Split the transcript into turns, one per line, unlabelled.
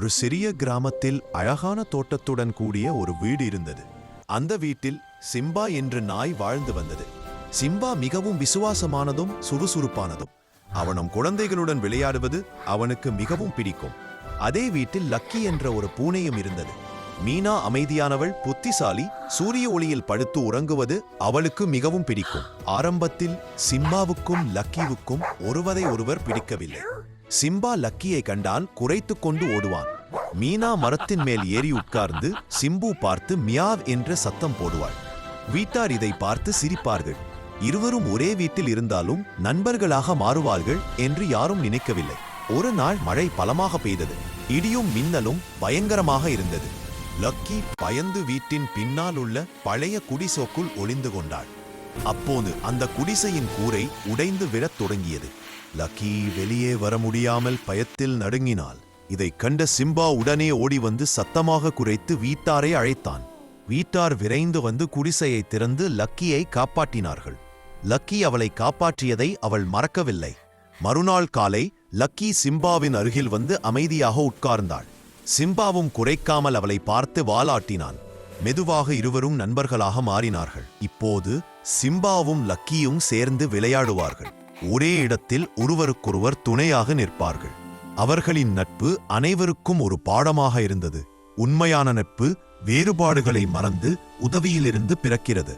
ஒரு சிறிய கிராமத்தில் அழகான தோட்டத்துடன் கூடிய ஒரு வீடு இருந்தது. அந்த வீட்டில் சிம்பா என்ற நாய் வாழ்ந்து வந்தது. சிம்பா மிகவும் விசுவாசமானதும் சுறுசுறுப்பானதும். அவனும் குழந்தைகளுடன் விளையாடுவது அவனுக்கு மிகவும் பிடிக்கும். அதே வீட்டில் லக்கி என்ற ஒரு பூனையும் இருந்தது. மீனா அமைதியானவள், புத்திசாலி, சூரிய ஒளியில் படுத்து உறங்குவது அவளுக்கு மிகவும் பிடிக்கும். ஆரம்பத்தில் சிம்பாவுக்கும் லக்கிவுக்கும் ஒருவரை ஒருவர் பிடிக்கவில்லை. சிம்பா லக்கியை கண்டால் குறைத்து கொண்டு ஓடுவான். மீனா மரத்தின் மேல் ஏறி உட்கார்ந்து சிம்பு பார்த்து மியாவ் என்ற சத்தம் போடுவாள். வீட்டார் இதை பார்த்து சிரிப்பார்கள். இருவரும் ஒரே வீட்டில் இருந்தாலும் நண்பர்களாக மாறுவார்கள் என்று யாரும் நினைக்கவில்லை. ஒரு நாள் மழை பலமாக பெய்தது. இடியும் மின்னலும் பயங்கரமாக இருந்தது. லக்கி பயந்து வீட்டின் பின்னால் உள்ள பழைய குடிசைக்குள் ஒளிந்து கொண்டாள். அப்போது அந்த குடிசையின் கூரை உடைந்து விழத் தொடங்கியது. லக்கி வெளியே வர முடியாமல் பயத்தில் நடுங்கினாள். இதைக் கண்ட சிம்பா உடனே ஓடி வந்து சத்தமாக குரைத்து வீட்டாரை அழைத்தான். வீட்டார் விரைந்து வந்து குடிசையை திறந்து லக்கியை காப்பாற்றினார்கள். லக்கி அவளை காப்பாற்றியதை அவள் மறக்கவில்லை. மறுநாள் காலை லக்கி சிம்பாவின் அருகில் வந்து அமைதியாக உட்கார்ந்தாள். சிம்பாவும் குறைக்காமல் அவளை பார்த்து வாலாட்டினான். மெதுவாக இருவரும் நண்பர்களாக மாறினார்கள். இப்போது சிம்பாவும் லக்கியும் சேர்ந்து விளையாடுவார்கள். ஒரே இடத்தில் ஒருவருக்கொருவர் துணையாக நிற்பார்கள். அவர்களின் நட்பு அனைவருக்கும் ஒரு பாடமாக இருந்தது. உண்மையான நட்பு வேறுபாடுகளை மறந்து உதவியிலிருந்து பிறக்கிறது.